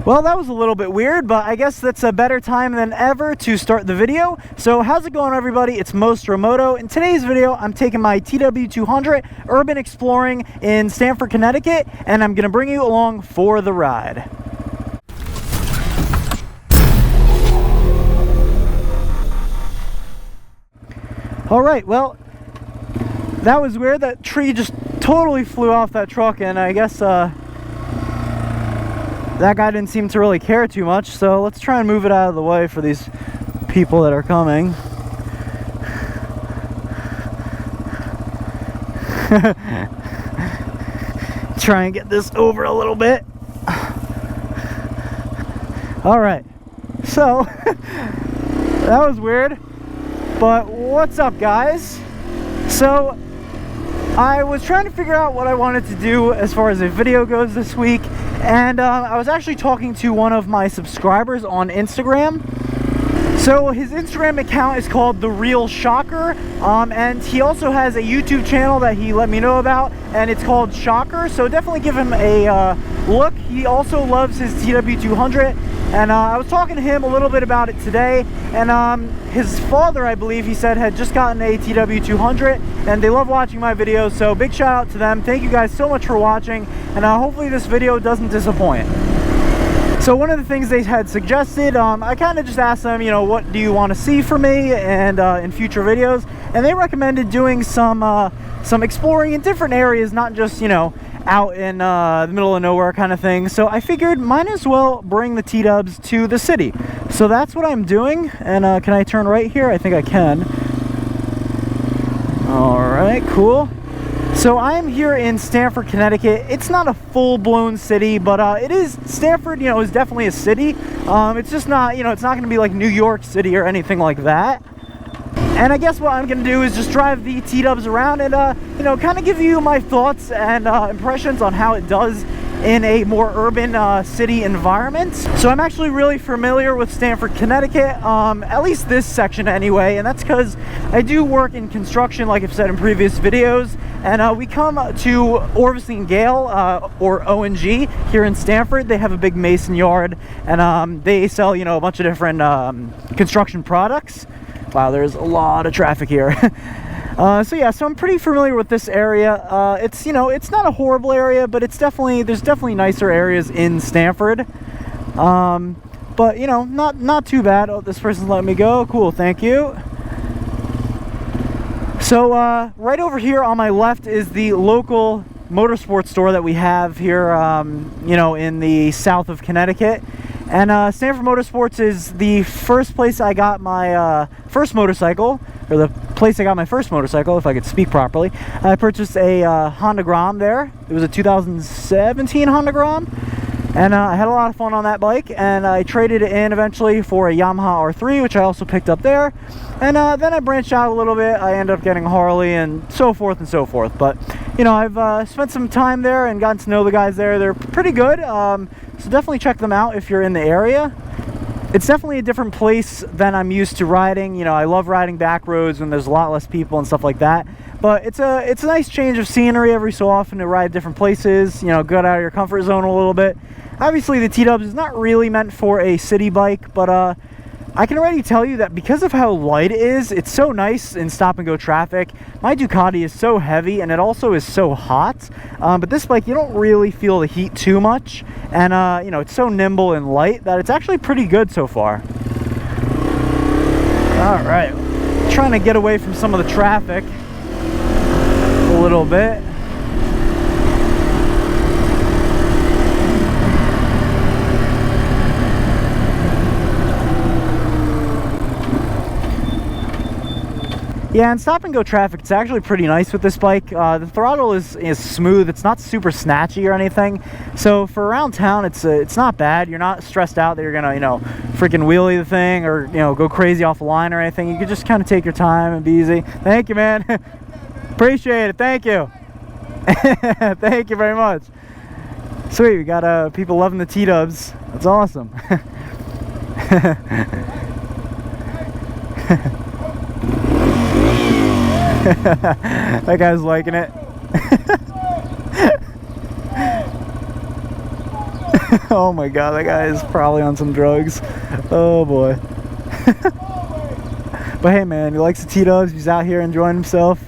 Well, that was a little bit weird, but I guess that's a better time than ever to start the video. So how's it going, everybody? It's Moto. In today's video, I'm taking my TW200 urban exploring in Stamford, Connecticut, and I'm going to bring you along for the ride. All right, well, that was weird. That tree just totally flew off that truck, and I guess that guy didn't seem to really care too much, so let's try and move it out of the way for these people that are coming. Try and get this over a little bit. Alright, so that was weird, but what's up, guys? So I was trying to figure out what I wanted to do as far as a video goes this week, and I was actually talking to one of my subscribers on Instagram. So his Instagram account is called The Real Shocker, and he also has a YouTube channel that he let me know about, and it's called Shocker, so definitely give him a look. He also loves his TW200, and I was talking to him a little bit about it today, and his father, I believe he said, had just gotten a TW200, and they love watching my videos, so big shout out to them. Thank you guys so much for watching, and hopefully this video doesn't disappoint. So one of the things they had suggested, I kind of just asked them, you know, what do you want to see from me and in future videos, and they recommended doing some exploring in different areas, not just, you know, out in the middle of nowhere kind of thing. So I figured might as well bring the T-dubs to the city. So that's what I'm doing, and can I turn right here? I think I can. Alright, cool. So I'm here in Stamford, Connecticut. It's not a full-blown city, but it is, Stamford, you know, is definitely a city. It's just not, you know, it's not going to be like New York City or anything like that. And I guess what I'm going to do is just drive the T-dubs around and, you know, kind of give you my thoughts and impressions on how it does in a more urban city environment. So I'm actually really familiar with Stamford, Connecticut, at least this section anyway, and that's because I do work in construction, like I've said in previous videos, and we come to Orvis and Gale, or O&G, here in Stamford. They have a big mason yard, and they sell, you know, a bunch of different construction products. Wow, there's a lot of traffic here. So yeah, so I'm pretty familiar with this area. It's, you know, it's not a horrible area, but it's definitely, there's definitely nicer areas in Stamford. But, you know, not too bad. Oh, this person's letting me go. Cool, thank you. So right over here on my left is the local motorsports store that we have here, you know, in the south of Connecticut. And Stamford Motorsports is the first place I got my first motorcycle, or the place I got my first motorcycle, if I could speak properly. I purchased a Honda Grom there. It was a 2017 Honda Grom, and I had a lot of fun on that bike, and I traded it in eventually for a Yamaha R3, which I also picked up there. And then I branched out a little bit. I ended up getting a Harley and so forth and so forth. But, you know, I've spent some time there and gotten to know the guys there. They're pretty good. So definitely check them out if you're in the area. It's definitely a different place than I'm used to riding. You know, I love riding back roads when there's a lot less people and stuff like that. But it's a nice change of scenery every so often to ride different places, you know, get out of your comfort zone a little bit. Obviously, the T-dubs is not really meant for a city bike, but I can already tell you that because of how light it is, it's so nice in stop-and-go traffic. My Ducati is so heavy, and it also is so hot. But this bike, you don't really feel the heat too much. And, you know, it's so nimble and light that it's actually pretty good so far. All right. Trying to get away from some of the traffic a little bit. Yeah, and stop-and-go traffic, it's actually pretty nice with this bike. The throttle is smooth. It's not super snatchy or anything. So for around town, it's not bad. You're not stressed out that you're gonna, you know, freaking wheelie the thing or, you know, go crazy off the line or anything. You can just kind of take your time and be easy. Thank you, man. Appreciate it. Thank you. Thank you very much. Sweet, we got people loving the T-dubs. That's awesome. That guy's liking it. Oh my god, that guy is probably on some drugs. Oh boy. But hey man, he likes the T-dubs. He's out here enjoying himself.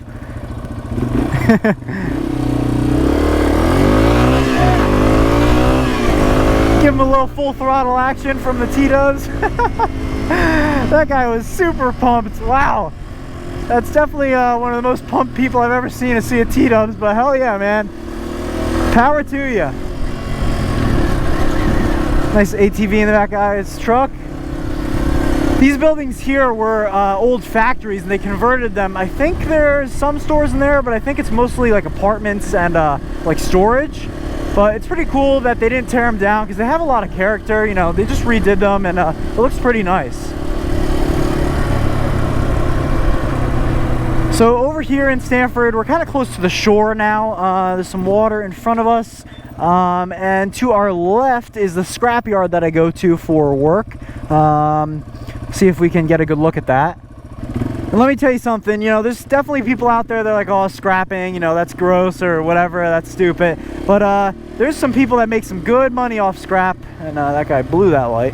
Give him a little full throttle action from the T-dubs. That guy was super pumped. Wow. That's definitely one of the most pumped people I've ever seen to see a T-dubs, but hell yeah, man. Power to you. Nice ATV in the back of his truck. These buildings here were old factories and they converted them. I think there's some stores in there, but I think it's mostly like apartments and like storage. But it's pretty cool that they didn't tear them down because they have a lot of character. You know, they just redid them and it looks pretty nice. So over here in Stamford, we're kind of close to the shore now. There's some water in front of us. And to our left is the scrapyard that I go to for work. See if we can get a good look at that. And let me tell you something, you know, there's definitely people out there that are like, oh, scrapping, you know, that's gross or whatever, that's stupid. But there's some people that make some good money off scrap. And that guy blew that light.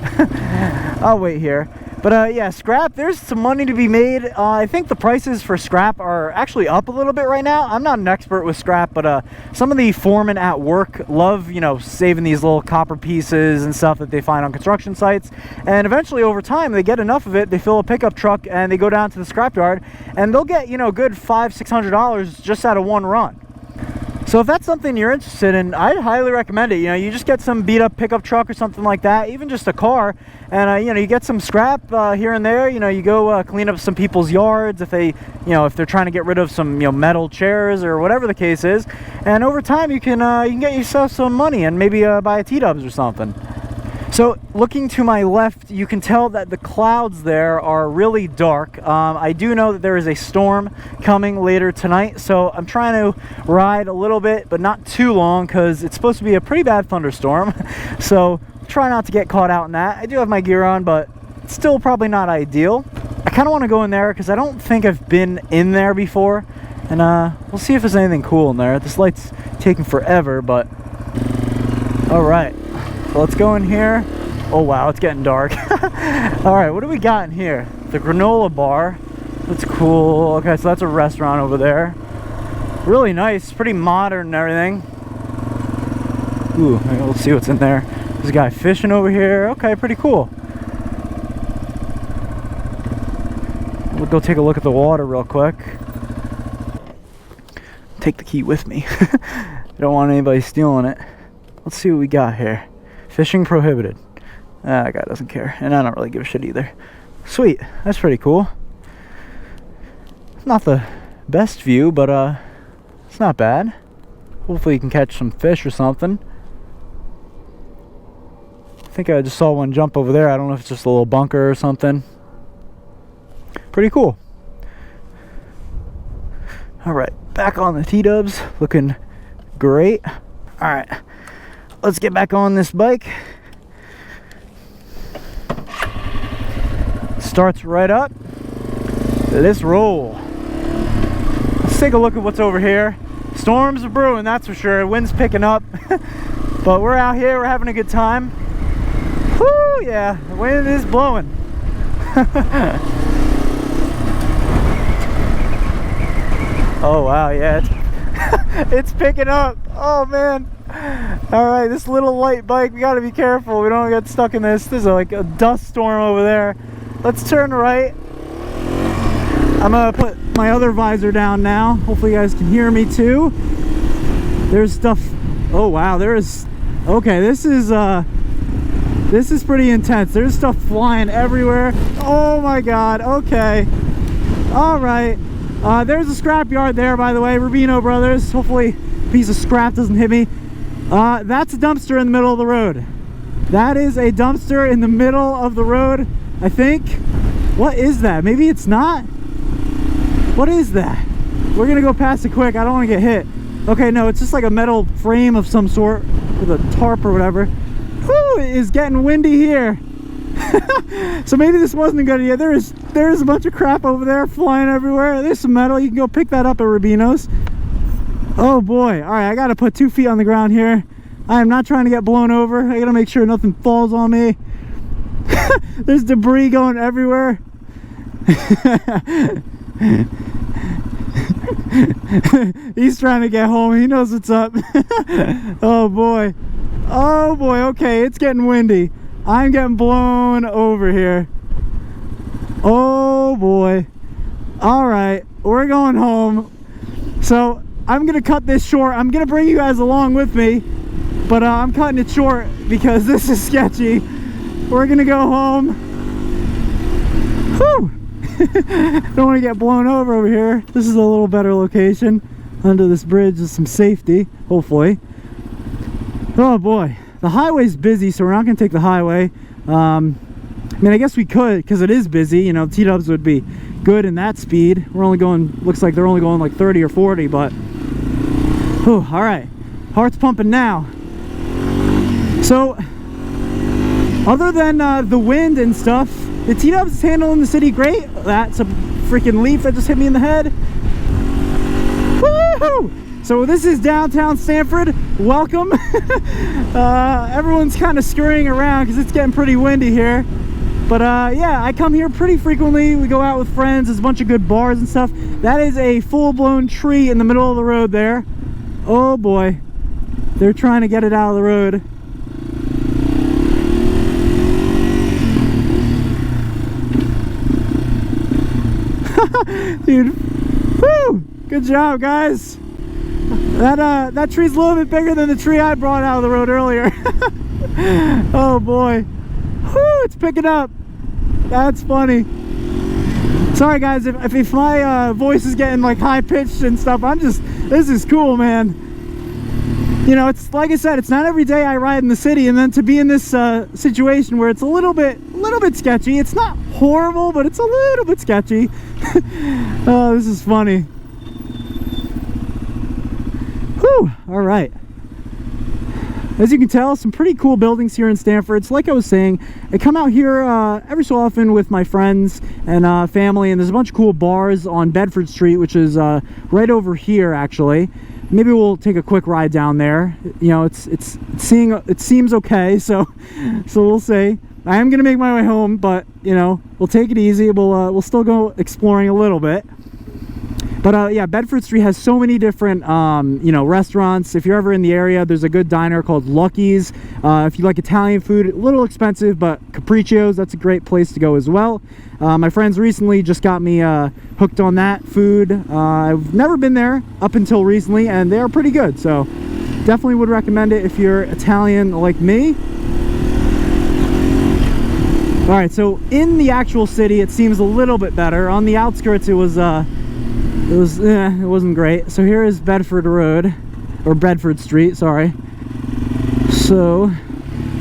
I'll wait here. But yeah, scrap, there's some money to be made. I think the prices for scrap are actually up a little bit right now. I'm not an expert with scrap, but some of the foremen at work love, you know, saving these little copper pieces and stuff that they find on construction sites. And eventually over time, they get enough of it, they fill a pickup truck and they go down to the scrapyard and they'll get, you know, good $500-600 just out of one run. So if that's something you're interested in, I'd highly recommend it. You know, you just get some beat up pickup truck or something like that, even just a car, and you know, you get some scrap here and there. You know, you go clean up some people's yards if they, you know, if they're trying to get rid of some, you know, metal chairs or whatever the case is. And over time, you can get yourself some money and maybe buy a T-dubs or something. So looking to my left, you can tell that the clouds there are really dark. I do know that there is a storm coming later tonight, so I'm trying to ride a little bit, but not too long because it's supposed to be a pretty bad thunderstorm. So try not to get caught out in that. I do have my gear on, but it's still probably not ideal. I kind of want to go in there because I don't think I've been in there before. And we'll see if there's anything cool in there. This light's taking forever, but all right. So let's go in here. Oh wow, it's getting dark. All right, what do we got in here? The granola bar. That's cool. Okay, so that's a restaurant over there. Really nice, pretty modern and everything. Ooh, we'll see what's in there. There's a guy fishing over here. Okay, pretty cool. We'll go take a look at the water real quick. Take the key with me. I don't want anybody stealing it. Let's see what we got here. Fishing prohibited. That guy doesn't care, and I don't really give a shit either. Sweet, that's pretty cool. Not the best view, but it's not bad. Hopefully you can catch some fish or something. I think I just saw one jump over there. I don't know if it's just a little bunker or something. Pretty cool. All right, back on the T-dubs, looking great. All right, let's get back on this bike. Starts right up. Let's roll. Let's take a look at what's over here. Storms are brewing, that's for sure. Wind's picking up. But we're out here, we're having a good time. Whoo, yeah, the wind is blowing. Oh wow, yeah, it's picking up. Oh man. All right, this little light bike, we gotta be careful. We don't get stuck in this. There's like a dust storm over there. Let's turn right. I'm gonna put my other visor down now. Hopefully you guys can hear me too. There's stuff. Oh wow, there is. Okay, this is pretty intense. There's stuff flying everywhere. Oh my god. Okay. All right. There's a scrapyard there, by the way, Rubino Brothers. Hopefully a piece of scrap doesn't hit me. That's a dumpster in the middle of the road. That is a dumpster in the middle of the road, I think. What is that? Maybe it's not. What is that? We're gonna go past it quick. I don't want to get hit. Okay, no, it's just like a metal frame of some sort with a tarp or whatever. Whew, it is getting windy here. So maybe this wasn't a good idea. There's a bunch of crap over there flying everywhere. There's some metal. You can go pick that up at Rubino's. Oh boy. All right, I gotta put 2 feet on the ground here. I am not trying to get blown over. I gotta make sure nothing falls on me. There's debris going everywhere. He's trying to get home. He knows what's up. Oh boy. Oh boy. Okay, it's getting windy. I'm getting blown over here. Oh boy. All right, we're going home. So I'm gonna cut this short. I'm gonna bring you guys along with me, but I'm cutting it short because this is sketchy. We're gonna go home. Whew. Don't want to get blown over here. This is a little better location. Under this bridge is some safety, hopefully. Oh boy, the highway's busy, so we're not gonna take the highway. I mean, I guess we could, because it is busy. You know, T-dubs would be good in that speed. We're only going, looks like they're only going like 30 or 40, but whew, all right, heart's pumping now. So other than the wind and stuff, the T-dubs is handling the city great. That's a freaking leaf that just hit me in the head. Woo! So this is downtown Stamford. Welcome. Everyone's kind of scurrying around because it's getting pretty windy here. But yeah, I come here pretty frequently. We go out with friends. There's a bunch of good bars and stuff. That is a full-blown tree in the middle of the road there. Oh boy. They're trying to get it out of the road. Dude, woo! Good job, guys. That tree's a little bit bigger than the tree I brought out of the road earlier. Oh boy. Woo, it's picking up. That's funny. Sorry guys if my voice is getting like high pitched and stuff. This is cool, man. You know, it's like I said, it's not every day I ride in the city, and then to be in this situation where it's a little bit sketchy. It's not horrible, but it's a little bit sketchy. Oh, this is funny. Whew, all right. As you can tell, some pretty cool buildings here in Stamford. So like I was saying, I come out here every so often with my friends and family, and there's a bunch of cool bars on Bedford Street, which is right over here actually. Maybe we'll take a quick ride down there. You know, it seems okay, so we'll see. I am gonna make my way home, but you know, we'll take it easy. We'll still go exploring a little bit. But yeah, Bedford Street has so many different you know, restaurants. If you're ever in the area, there's a good diner called Lucky's. If you like Italian food, a little expensive, but Capriccio's, that's a great place to go as well. My friends recently just got me hooked on that food. I've never been there up until recently, and they are pretty good, so definitely would recommend it if you're Italian like me. All right, so in the actual city, it seems a little bit better. On the outskirts, it wasn't great. So here is Bedford Road, or Bedford Street, sorry. So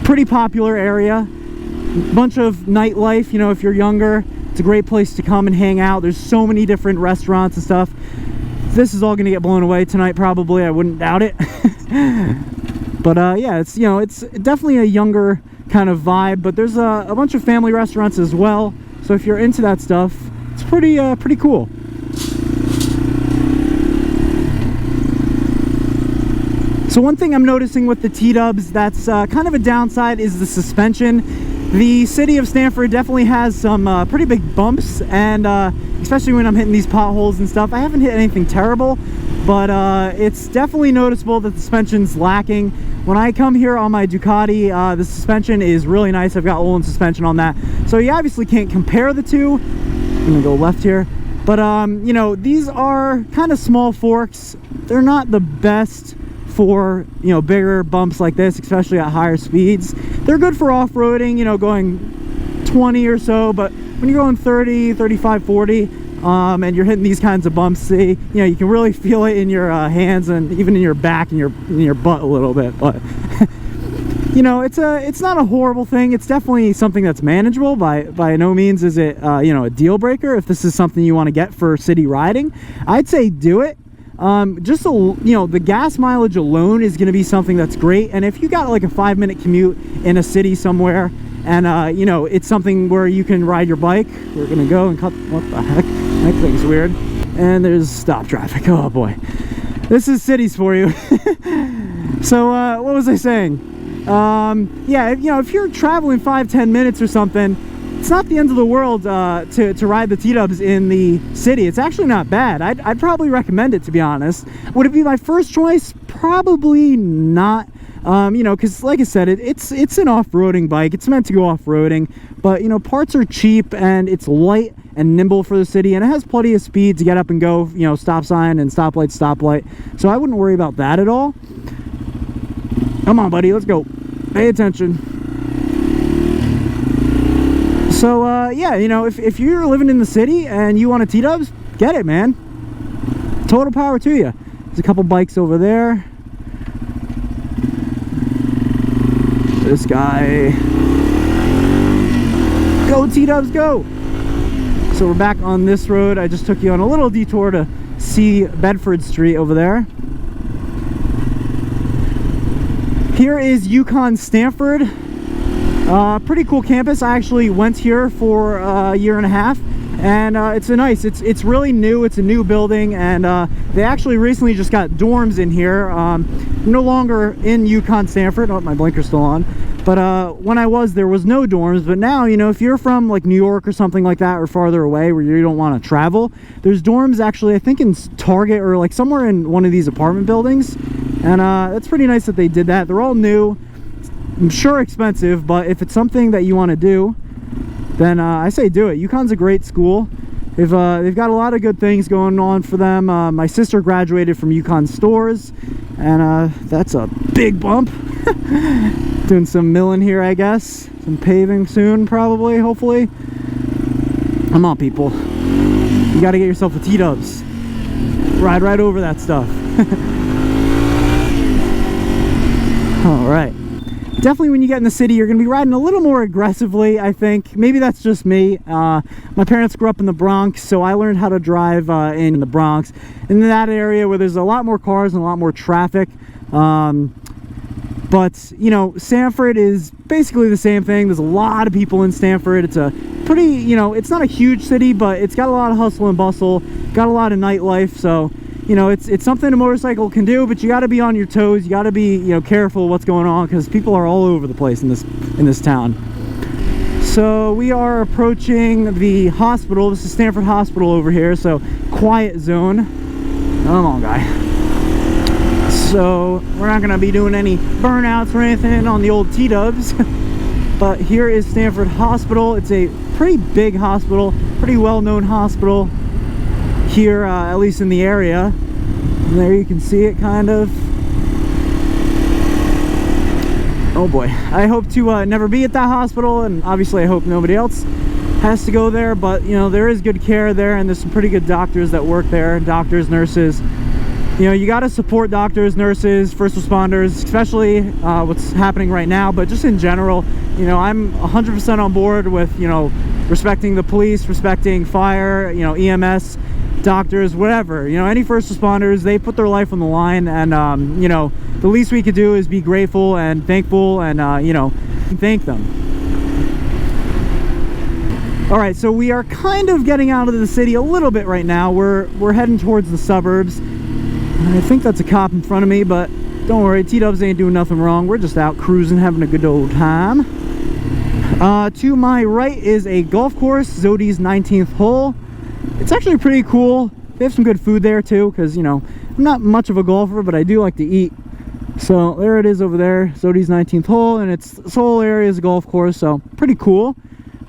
pretty popular area, bunch of nightlife. You know, if you're younger, it's a great place to come and hang out. There's so many different restaurants and stuff. This is all gonna get blown away tonight probably, I wouldn't doubt it. But yeah, it's, you know, it's definitely a younger kind of vibe, but there's a bunch of family restaurants as well. So if you're into that stuff, it's pretty cool. So one thing I'm noticing with the T-dubs that's kind of a downside is the suspension. The city of Stamford definitely has some pretty big bumps, and especially when I'm hitting these potholes and stuff. I haven't hit anything terrible, but it's definitely noticeable that the suspension's lacking. When I come here on my Ducati, the suspension is really nice. I've got Olin suspension on that, so you obviously can't compare the two. I'm gonna go left here, but you know, these are kind of small forks. They're not the best for, you know, bigger bumps like this, especially at higher speeds. They're good for off-roading, you know, going 20 or so, but when you're going 30, 35, 40, and you're hitting these kinds of bumps, see, you know, you can really feel it in your hands and even in your back and in your butt a little bit. But you know, it's not a horrible thing. It's definitely something that's manageable. By no means is it you know, a deal breaker. If this is something you want to get for city riding, I'd say do it. Just so, you know, the gas mileage alone is going to be something that's great. And if you got like a 5-minute commute in a city somewhere, and you know, it's something where you can ride your bike, we're gonna go and cut. What the heck? That thing's weird. And there's stop traffic. Oh boy, this is cities for you. So what was I saying? Yeah, you know, if you're traveling 5-10 minutes or something, it's not the end of the world to ride the T-dubs in the city. It's actually not bad. I'd probably recommend it, to be honest. Would it be my first choice? Probably not. You know, because like I said, it's an off-roading bike. It's meant to go off-roading, but you know, parts are cheap and it's light and nimble for the city, and it has plenty of speed to get up and go, you know, stop sign and stoplight. So I wouldn't worry about that at all. Come on, buddy, let's go. Pay attention. So yeah, you know, if you're living in the city and you want a T-dubs, get it, man. Total power to you. There's a couple bikes over there. This guy. Go T-dubs, go! So we're back on this road. I just took you on a little detour to see Bedford Street over there. Here is UConn Stamford. Pretty cool campus. I actually went here for a year and a half, and it's it's really new. It's a new building, and they actually recently just got dorms in here. No longer in UConn Stamford. Oh, my blinker's still on. But when I was, there was no dorms. But now, you know, if you're from like New York or something like that, or farther away where you don't want to travel, there's dorms actually, I think in Target or like somewhere in one of these apartment buildings. And it's pretty nice that they did that. They're all new. I'm sure expensive, but if it's something that you want to do, then I say do it. UConn's a great school. They've got a lot of good things going on for them. My sister graduated from UConn Stores, and that's a big bump. Doing some milling here, I guess. Some paving soon, probably, hopefully. Come on, people. You got to get yourself a T-dubs. Ride right over that stuff. All right. Definitely when you get in the city, you're going to be riding a little more aggressively, I think. Maybe that's just me. My parents grew up in the Bronx, so I learned how to drive in the Bronx. In that area where there's a lot more cars and a lot more traffic. But, you know, Stamford is basically the same thing. There's a lot of people in Stamford. It's a pretty, you know, it's not a huge city, but it's got a lot of hustle and bustle. Got a lot of nightlife, so... You know, it's something a motorcycle can do, but you got to be on your toes. You got to be, you know, careful what's going on, because people are all over the place in this town. So we are approaching the hospital. This is Stamford Hospital over here, so quiet zone. Come on, guy. So we're not going to be doing any burnouts or anything on the old T-dubs. But here is Stamford Hospital. It's a pretty big hospital, pretty well-known hospital here, at least in the area. And there you can see it, kind of. Oh boy, I hope to never be at that hospital, and obviously I hope nobody else has to go there, but you know, there is good care there, and there's some pretty good doctors that work there. Doctors, nurses. You know, you got to support doctors, nurses, first responders, especially what's happening right now, but just in general. You know, I'm 100% on board with, you know, respecting the police, respecting fire, you know, EMS, doctors, whatever. You know, any first responders, they put their life on the line, and you know, the least we could do is be grateful and thankful, and you know, thank them. All right, so we are kind of getting out of the city a little bit right now. We're heading towards the suburbs. I think that's a cop in front of me, but don't worry, T-dubs ain't doing nothing wrong. We're just out cruising, having a good old time. To my right is a golf course, Zodi's 19th hole. It's actually pretty cool. They have some good food there too, because, you know, I'm not much of a golfer, but I do like to eat. So there it is over there, Zodi's 19th hole, and this whole area is a golf course, so pretty cool.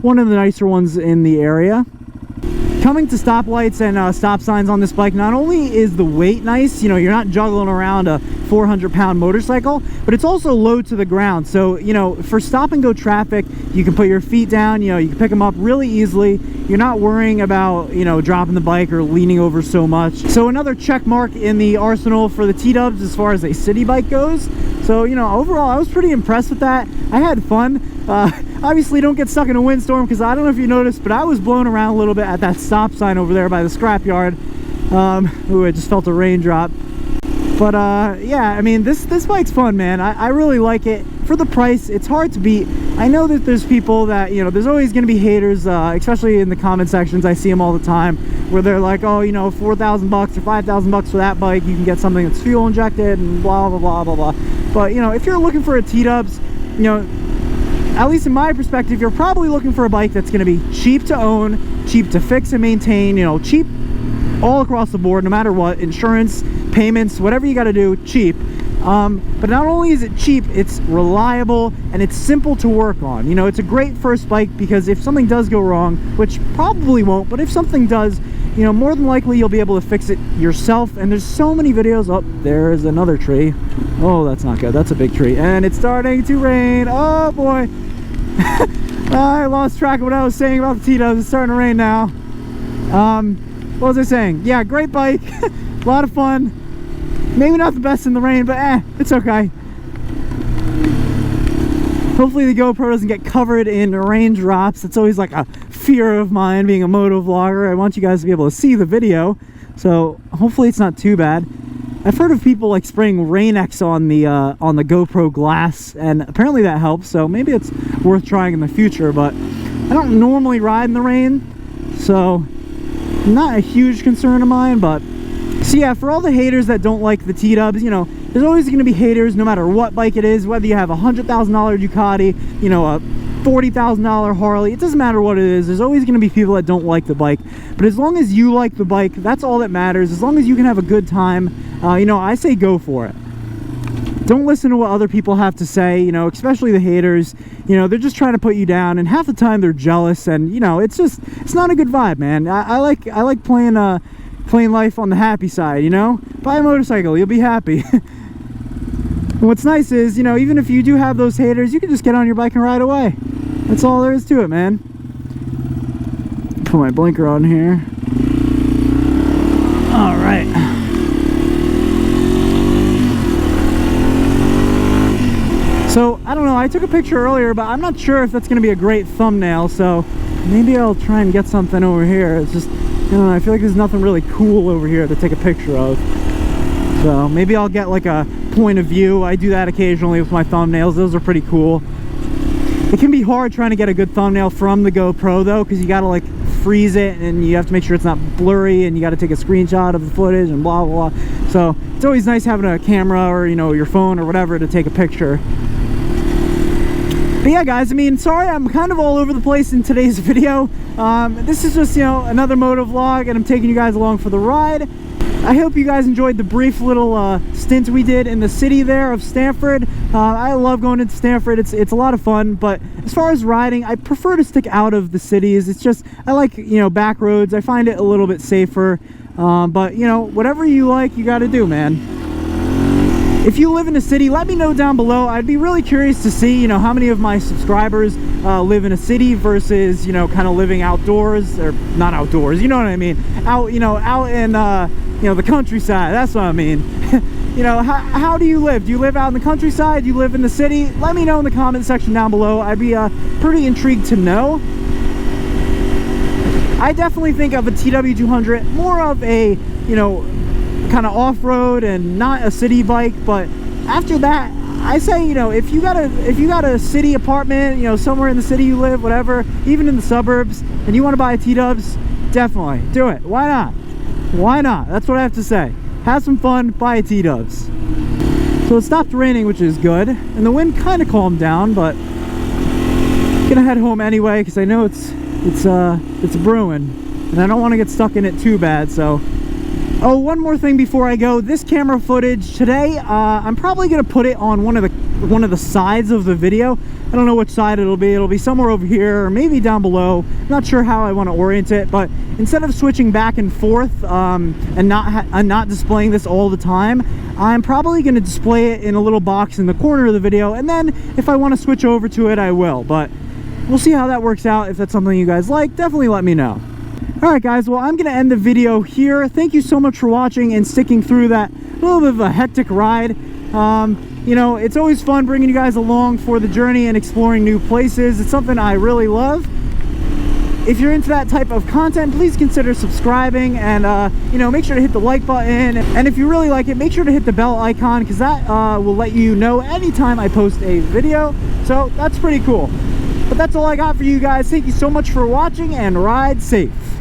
One of the nicer ones in the area. Coming to stoplights and stop signs on this bike, not only is the weight nice, you know, you're not juggling around a 400-pound motorcycle, but it's also low to the ground. So, you know, for stop and go traffic, you can put your feet down, you know, you can pick them up really easily. You're not worrying about, you know, dropping the bike or leaning over so much. So another check mark in the arsenal for the T-dubs as far as a city bike goes. So, you know, overall, I was pretty impressed with that. I had fun. Obviously, don't get stuck in a windstorm, because I don't know if you noticed, but I was blown around a little bit at that stop sign over there by the Scrapyard. Ooh, I just felt a raindrop. But yeah, I mean, this bike's fun, man. I really like it. For the price, it's hard to beat. I know that there's people that, you know, there's always going to be haters, especially in the comment sections. I see them all the time, where they're like, oh, you know, 4,000 bucks or 5,000 bucks for that bike, you can get something that's fuel injected and blah blah blah blah blah. But, you know, if you're looking for a T-dubs, you know, at least in my perspective, you're probably looking for a bike that's going to be cheap to own, cheap to fix and maintain, you know, cheap all across the board, no matter what, insurance, payments, whatever you got to do, cheap. But not only is it cheap, it's reliable and it's simple to work on. You know, it's a great first bike because if something does go wrong, which probably won't, but if something does, you know, more than likely you'll be able to fix it yourself. And there's so many videos. Oh, there's another tree. Oh, that's not good. That's a big tree. And it's starting to rain. Oh boy. I lost track of what I was saying about the T-dubs. It's starting to rain now. What was I saying? Yeah, great bike. A lot of fun. Maybe not the best in the rain, but it's okay. Hopefully the GoPro doesn't get covered in raindrops. It's always like a fear of mine being a motovlogger. I want you guys to be able to see the video, so hopefully it's not too bad. I've heard of people like spraying Rain-X on the GoPro glass, and apparently that helps, so maybe it's worth trying in the future. But I don't normally ride in the rain, so not a huge concern of mine. But so yeah, for all the haters that don't like the T-dubs, you know, there's always going to be haters no matter what bike it is, whether you have a $100,000 Ducati, you know, a $40,000 Harley. It doesn't matter what it is. There's always going to be people that don't like the bike. But as long as you like the bike, that's all that matters. As long as you can have a good time, you know, I say go for it. Don't listen to what other people have to say, you know, especially the haters. You know, they're just trying to put you down, and half the time they're jealous, and you know, it's not a good vibe, man. I like playing life on the happy side, you know? Buy a motorcycle, you'll be happy. What's nice is, you know, even if you do have those haters, you can just get on your bike and ride away. That's all there is to it, man. Put my blinker on here. All right. So, I don't know, I took a picture earlier, but I'm not sure if that's going to be a great thumbnail, so maybe I'll try and get something over here. It's just, I don't know, I feel like there's nothing really cool over here to take a picture of. So maybe I'll get like a point of view. I do that occasionally with my thumbnails. Those are pretty cool. It can be hard trying to get a good thumbnail from the GoPro though, because you got to like freeze it and you have to make sure it's not blurry, and you got to take a screenshot of the footage and blah blah blah. So it's always nice having a camera or, you know, your phone or whatever to take a picture. But yeah, guys, I mean, sorry I'm kind of all over the place in today's video. This is just, you know, another motovlog, and I'm taking you guys along for the ride. I hope you guys enjoyed the brief little stint we did in the city there of Stamford. I love going into Stamford. It's a lot of fun, but as far as riding, I prefer to stick out of the cities. It's just, I like, you know, back roads. I find it a little bit safer. But, you know, whatever you like, you got to do, man. If you live in a city, let me know down below. I'd be really curious to see, you know, how many of my subscribers live in a city versus, you know, kind of living outdoors, or not outdoors, you know what I mean? Out, you know, out in, you know, the countryside. That's what I mean. You know, how do you live? Do you live out in the countryside? Do you live in the city? Let me know in the comment section down below. I'd be pretty intrigued to know. I definitely think of a TW200 more of a, you know, kind of off-road and not a city bike. But after that, I say, you know, if you got a city apartment, you know, somewhere in the city you live, whatever, even in the suburbs, and you want to buy a T-dubs, definitely do it. Why not? Why not? That's what I have to say. Have some fun, buy a T-dubs. So it stopped raining, which is good, and the wind kind of calmed down, but I'm gonna head home anyway because I know it's brewing, and I don't want to get stuck in it too bad. So, oh, one more thing before I go. This camera footage today, I'm probably gonna put it on one of the sides of the video. I don't know which side it'll be. It'll be somewhere over here or maybe down below. I'm not sure how I want to orient it, but instead of switching back and forth and not displaying this all the time, I'm probably going to display it in a little box in the corner of the video, and then if I want to switch over to it, I will. But we'll see how that works out. If that's something you guys like, definitely let me know. Alright guys, well, I'm going to end the video here. Thank you so much for watching and sticking through that little bit of a hectic ride. You know, it's always fun bringing you guys along for the journey and exploring new places. It's something I really love. If you're into that type of content, please consider subscribing, and you know, make sure to hit the like button. And if you really like it, make sure to hit the bell icon, because that will let you know anytime I post a video. So that's pretty cool. But that's all I got for you guys. Thank you so much for watching, and ride safe.